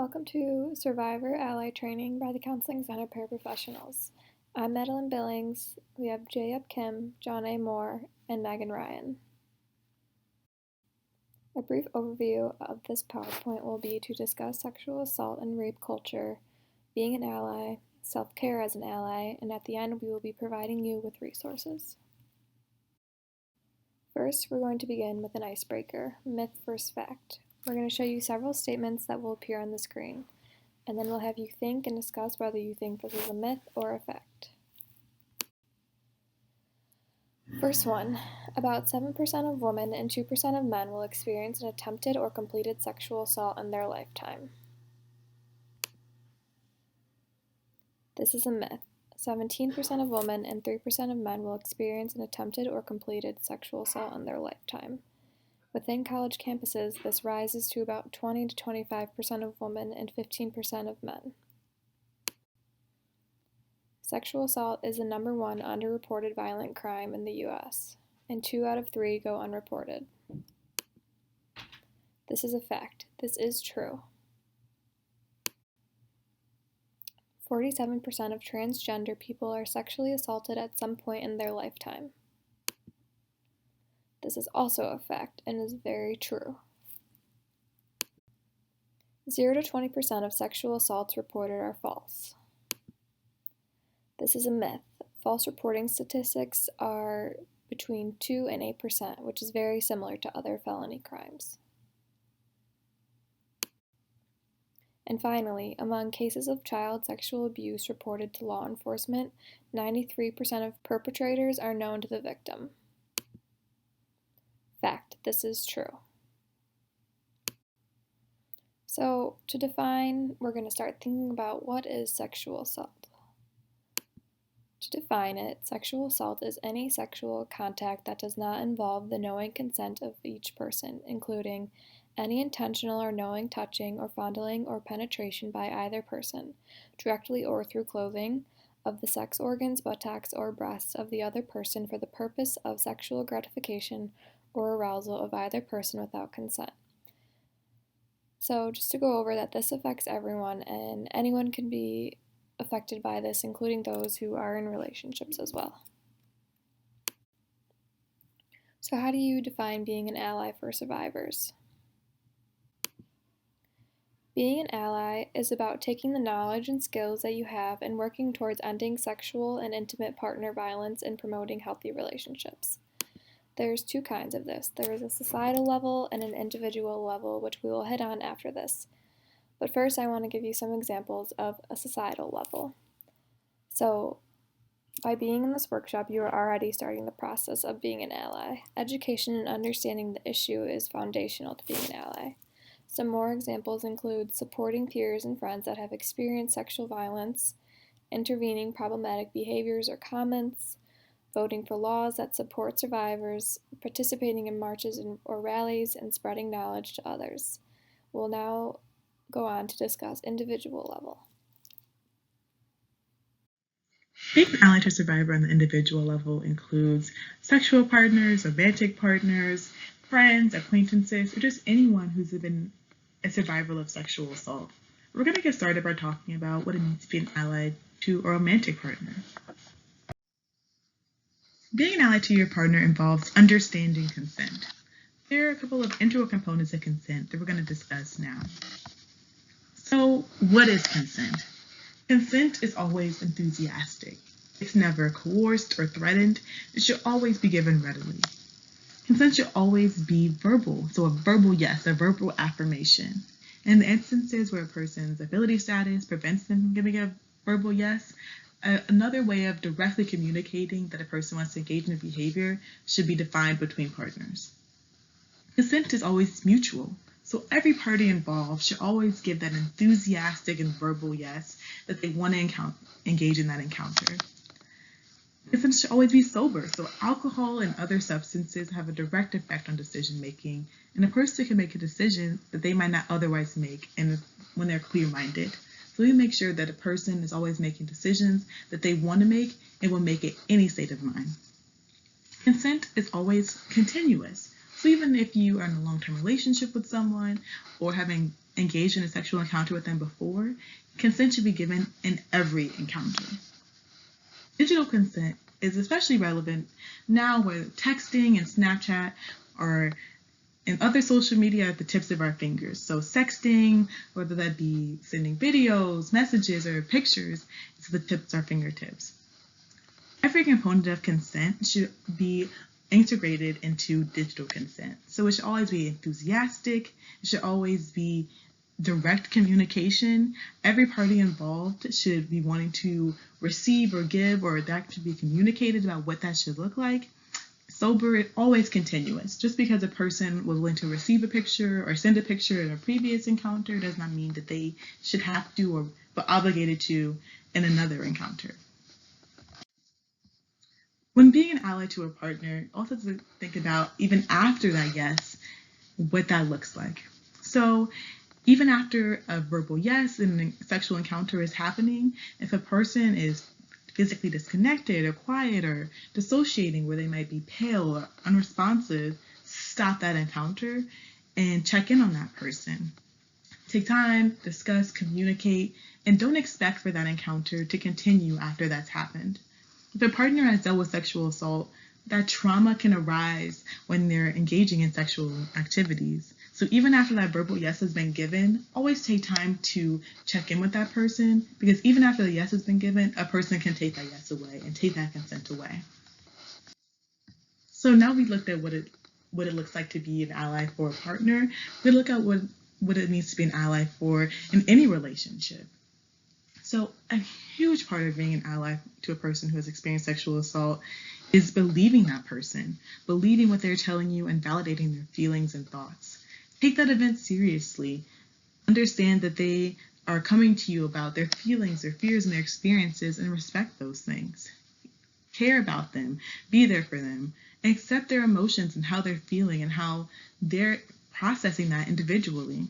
Welcome to Survivor Ally Training by the Counseling Center Paraprofessionals. I'm Madeline Billings. We have J.F. Kim, John A. Moore, and Megan Ryan. A brief overview of this PowerPoint will be to discuss sexual assault and rape culture, being an ally, self-care as an ally, and at the end we will be providing you with resources. First, we're going to begin with an icebreaker, myth versus fact. We're going to show you several statements that will appear on the screen, and then we'll have you think and discuss whether you think this is a myth or a fact. First one, about 7% of women and 2% of men will experience an attempted or completed sexual assault in their lifetime. This is a myth. 17% of women and 3% of men will experience an attempted or completed sexual assault in their lifetime. Within college campuses, this rises to about 20 to 25% of women and 15% of men. Sexual assault is the number one underreported violent crime in the U.S., and 2 out of 3 go unreported. This is a fact. This is true. 47% of transgender people are sexually assaulted at some point in their lifetime. This is also a fact and is very true. 0 to 20% of sexual assaults reported are false. This is a myth. False reporting statistics are between 2 and 8%, which is very similar to other felony crimes. And finally, among cases of child sexual abuse reported to law enforcement, 93% of perpetrators are known to the victim. Fact, this is true. So, to define, we're going to start thinking about what is sexual assault. To define it, sexual assault is any sexual contact that does not involve the knowing consent of each person, including any intentional or knowing touching or fondling or penetration by either person, directly or through clothing, of the sex organs, buttocks, or breasts of the other person for the purpose of sexual gratification or arousal of either person without consent. So just to go over that, this affects everyone, and anyone can be affected by this, including those who are in relationships as well. So how do you define being an ally for survivors? Being an ally is about taking the knowledge and skills that you have and working towards ending sexual and intimate partner violence and promoting healthy relationships. There's 2 kinds of this. There is a societal level and an individual level, which we will hit on after this. But first, I want to give you some examples of a societal level. So, by being in this workshop, you are already starting the process of being an ally. Education and understanding the issue is foundational to being an ally. Some more examples include supporting peers and friends that have experienced sexual violence, intervening problematic behaviors or comments, voting for laws that support survivors, participating in marches or rallies, and spreading knowledge to others. We'll now go on to discuss individual level. Being an ally to a survivor on the individual level includes sexual partners, romantic partners, friends, acquaintances, or just anyone who's been a survivor of sexual assault. We're going to get started by talking about what it means to be an ally to a romantic partner. Being an ally to your partner involves understanding consent. There are a couple of integral components of consent that we're going to discuss now. So, what is consent? Consent is always enthusiastic. It's never coerced or threatened. It should always be given readily. Consent should always be verbal, so a verbal yes, a verbal affirmation. In the instances where a person's ability status prevents them from giving a verbal yes, another way of directly communicating that a person wants to engage in a behavior should be defined between partners. Consent is always mutual, so every party involved should always give that enthusiastic and verbal yes that they want to engage in that encounter. Consent should always be sober, so alcohol and other substances have a direct effect on decision making, and a person can make a decision that they might not otherwise make when they're clear-minded. So we make sure that a person is always making decisions that they want to make and will make it any state of mind. Consent is always continuous. So even if you are in a long-term relationship with someone or having engaged in a sexual encounter with them before, consent should be given in every encounter. Digital consent is especially relevant now where texting and Snapchat are and other social media at the tips of our fingers. So sexting, whether that be sending videos, messages, or pictures, it's the tips of our fingertips. Every component of consent should be integrated into digital consent. So it should always be enthusiastic, it should always be direct communication. Every party involved should be wanting to receive or give, or that should be communicated about what that should look like. Sober, always continuous. Just because a person was willing to receive a picture or send a picture in a previous encounter does not mean that they should have to or be obligated to in another encounter. When being an ally to a partner, also to think about even after that yes, what that looks like. So even after a verbal yes and a sexual encounter is happening, if a person is physically disconnected or quiet or dissociating where they might be pale or unresponsive, stop that encounter and check in on that person. Take time, discuss, communicate, and don't expect for that encounter to continue after that's happened. If a partner has dealt with sexual assault, that trauma can arise when they're engaging in sexual activities. So even after that verbal yes has been given, always take time to check in with that person, because even after the yes has been given, a person can take that yes away and take that consent away. So now we looked at what it looks like to be an ally for a partner. We look at what it means to be an ally for in any relationship. So a huge part of being an ally to a person who has experienced sexual assault is believing that person, believing what they're telling you and validating their feelings and thoughts. Take that event seriously. Understand that they are coming to you about their feelings, their fears, and their experiences, and respect those things. Care about them, be there for them, and accept their emotions and how they're feeling and how they're processing that individually.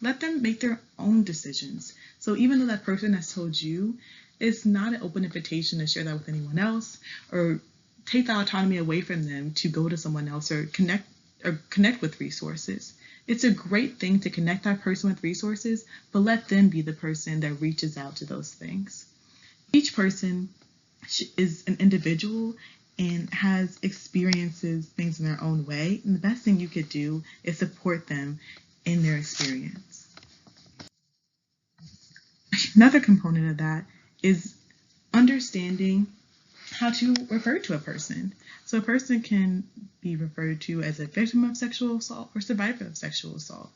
Let them make their own decisions. So even though that person has told you, it's not an open invitation to share that with anyone else or take the autonomy away from them to go to someone else or connect with resources. It's a great thing to connect that person with resources, but let them be the person that reaches out to those things. Each person is an individual and has experiences things in their own way, and the best thing you could do is support them in their experience. Another component of that is understanding how to refer to a person. So a person can be referred to as a victim of sexual assault or survivor of sexual assault.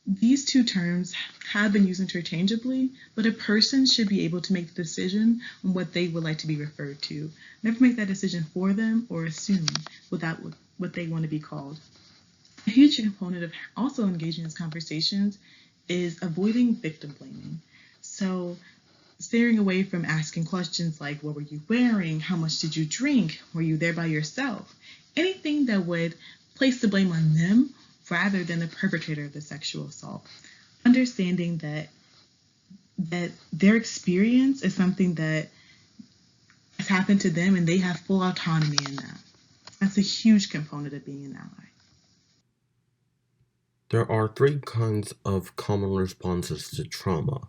These two terms have been used interchangeably, but a person should be able to make the decision on what they would like to be referred to. Never make that decision for them or assume without what they want to be called. A huge component of also engaging in these conversations is avoiding victim blaming. So steering away from asking questions like, what were you wearing? How much did you drink? Were you there by yourself? Anything that would place the blame on them rather than the perpetrator of the sexual assault. Understanding that their experience is something that has happened to them and they have full autonomy in that. That's a huge component of being an ally. There are three kinds of common responses to trauma.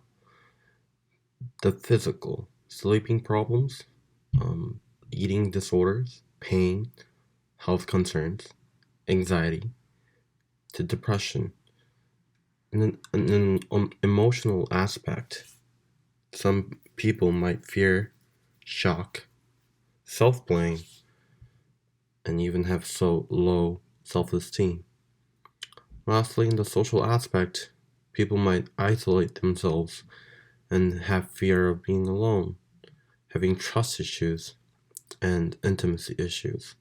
The physical, sleeping problems, eating disorders, pain, health concerns, anxiety, to depression. In an emotional aspect, some people might fear, shock, self-blame, and even have so low self-esteem. Lastly, in the social aspect, people might isolate themselves and have fear of being alone, having trust issues, and intimacy issues.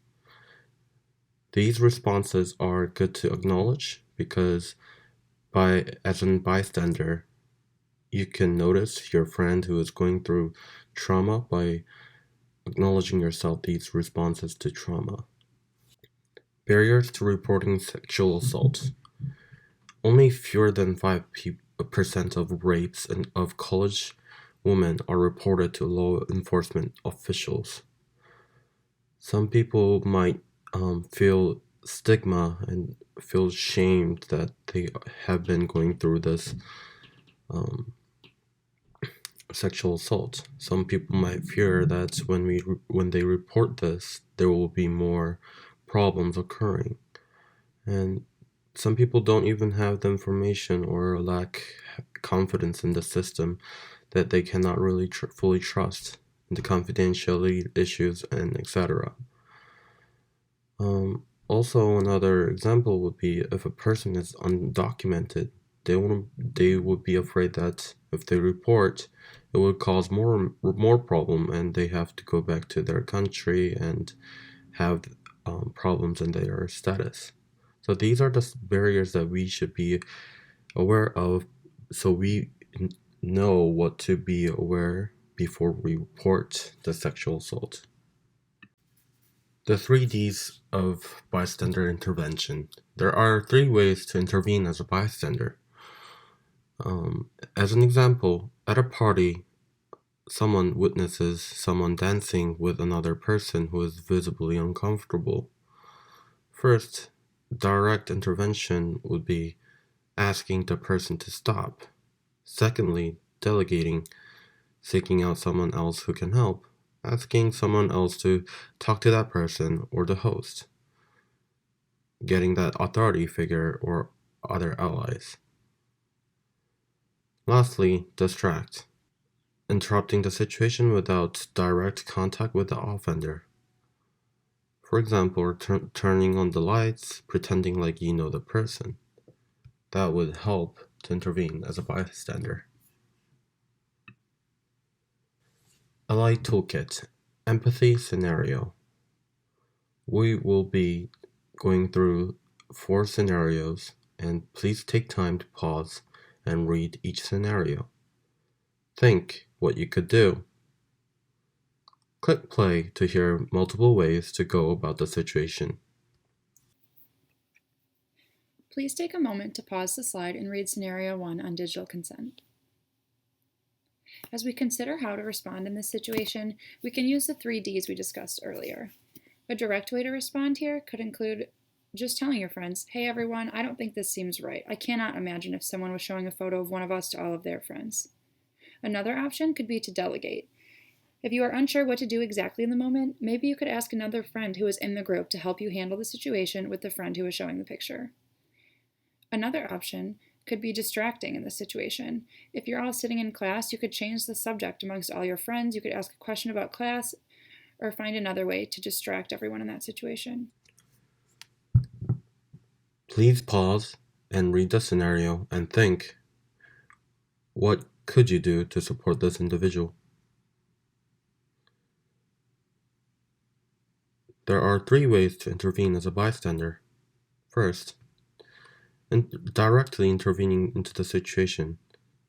These responses are good to acknowledge because as a bystander, you can notice your friend who is going through trauma by acknowledging yourself these responses to trauma. Barriers to reporting sexual assault. Only fewer than 5% of rapes of college women are reported to law enforcement officials. Some people might feel stigma and feel shamed that they have been going through this sexual assault. Some people might fear that when they report this, there will be more problems occurring, and some people don't even have the information or lack confidence in the system that they cannot really fully trust the confidentiality issues and etc. Also, another example would be if a person is undocumented, they would be afraid that if they report, it would cause more problem, and they have to go back to their country and have problems in their status. So these are the barriers that we should be aware of, so we know what to be aware before we report the sexual assault. The 3 Ds of bystander intervention. There are 3 ways to intervene as a bystander. As an example, at a party, someone witnesses someone dancing with another person who is visibly uncomfortable. First, direct intervention would be asking the person to stop. Secondly, delegating, seeking out someone else who can help, asking someone else to talk to that person or the host, getting that authority figure or other allies. Lastly, distract, interrupting the situation without direct contact with the offender. For example, turning on the lights, pretending like you know the person. That would help to intervene as a bystander. Ally Toolkit, Empathy Scenario. We will be going through 4 scenarios, and please take time to pause and read each scenario. Think what you could do. Click play to hear multiple ways to go about the situation. Please take a moment to pause the slide and read Scenario 1 on digital consent. As we consider how to respond in this situation, we can use the 3 Ds we discussed earlier. A direct way to respond here could include just telling your friends, "Hey everyone, I don't think this seems right. I cannot imagine if someone was showing a photo of one of us to all of their friends." Another option could be to delegate. If you are unsure what to do exactly in the moment, maybe you could ask another friend who is in the group to help you handle the situation with the friend who is showing the picture. Another option could be distracting in this situation. If you're all sitting in class, you could change the subject amongst all your friends, you could ask a question about class, or find another way to distract everyone in that situation. Please pause and read the scenario and think, what could you do to support this individual? There are 3 ways to intervene as a bystander. First, directly intervening into the situation,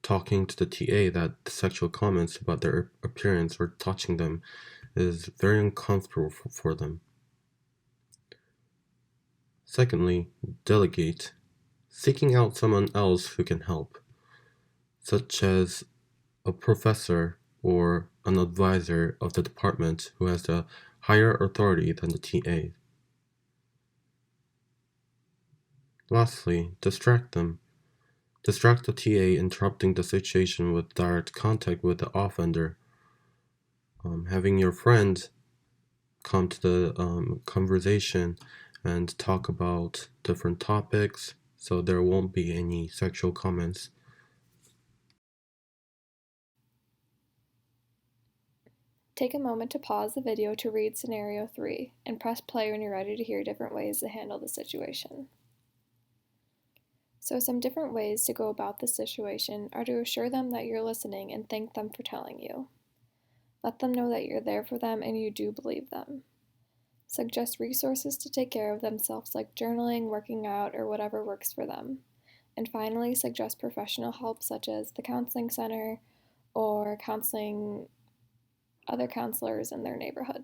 talking to the TA that the sexual comments about their appearance or touching them is very uncomfortable for them. Secondly, delegate, seeking out someone else who can help, such as a professor or an advisor of the department who has a higher authority than the TA. Lastly, distract them. Distract the TA, interrupting the situation with direct contact with the offender. Having your friend come to the conversation and talk about different topics so there won't be any sexual comments. Take a moment to pause the video to read Scenario 3 and press play when you're ready to hear different ways to handle the situation. So some different ways to go about the situation are to assure them that you're listening and thank them for telling you. Let them know that you're there for them and you do believe them. Suggest resources to take care of themselves like journaling, working out, or whatever works for them. And finally, suggest professional help such as the counseling center or counseling other counselors in their neighborhood.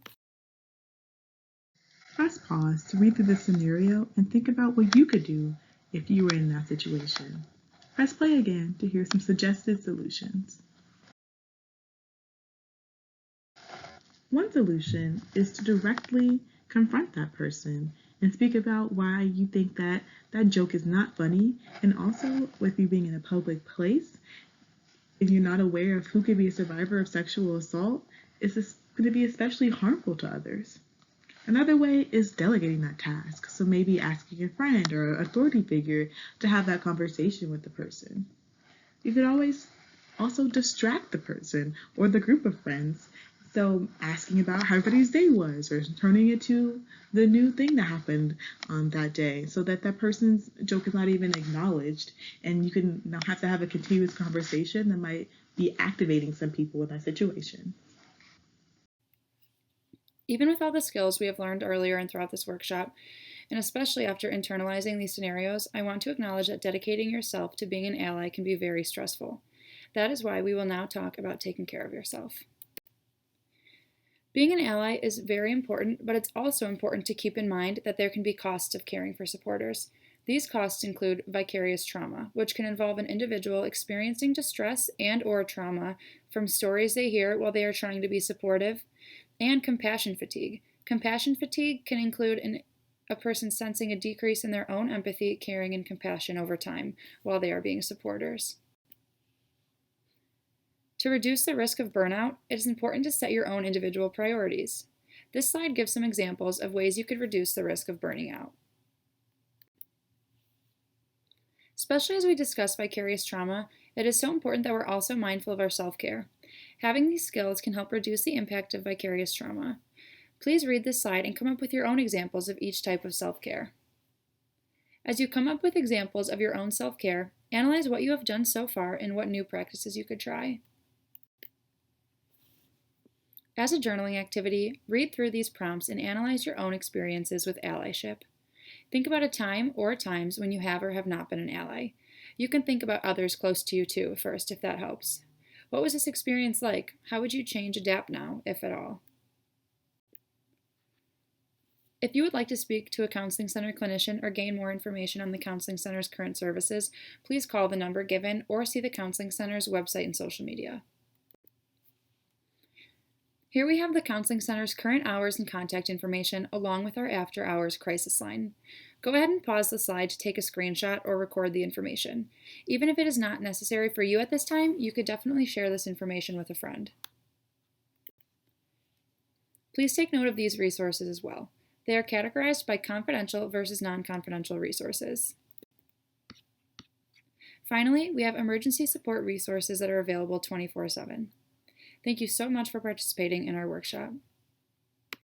Press pause to read through the scenario and think about what you could do if you were in that situation. Press play again to hear some suggested solutions. One solution is to directly confront that person and speak about why you think that that joke is not funny. And also, with you being in a public place, if you're not aware of who could be a survivor of sexual assault, it's going to be especially harmful to others. Another way is delegating that task. So maybe asking a friend or an authority figure to have that conversation with the person. You could always also distract the person or the group of friends. So asking about how everybody's day was, or turning it to the new thing that happened on that day, so that that person's joke is not even acknowledged, and you can now have to have a continuous conversation that might be activating some people in that situation. Even with all the skills we have learned earlier and throughout this workshop, and especially after internalizing these scenarios, I want to acknowledge that dedicating yourself to being an ally can be very stressful. That is why we will now talk about taking care of yourself. Being an ally is very important, but it's also important to keep in mind that there can be costs of caring for supporters. These costs include vicarious trauma, which can involve an individual experiencing distress and/or trauma from stories they hear while they are trying to be supportive, and compassion fatigue. Compassion fatigue can include a person sensing a decrease in their own empathy, caring, and compassion over time while they are being supporters. To reduce the risk of burnout, it is important to set your own individual priorities. This slide gives some examples of ways you could reduce the risk of burning out. Especially as we discuss vicarious trauma, it is so important that we're also mindful of our self-care. Having these skills can help reduce the impact of vicarious trauma. Please read this slide and come up with your own examples of each type of self-care. As you come up with examples of your own self-care, analyze what you have done so far and what new practices you could try. As a journaling activity, read through these prompts and analyze your own experiences with allyship. Think about a time or times when you have or have not been an ally. You can think about others close to you too first, if that helps. What was this experience like? How would you change, adapt now, if at all? If you would like to speak to a counseling center clinician or gain more information on the counseling center's current services, please call the number given or see the counseling center's website and social media. Here we have the counseling center's current hours and contact information along with our after hours crisis line. Go ahead and pause the slide to take a screenshot or record the information. Even if it is not necessary for you at this time, you could definitely share this information with a friend. Please take note of these resources as well. They are categorized by confidential versus non-confidential resources. Finally, we have emergency support resources that are available 24/7. Thank you so much for participating in our workshop.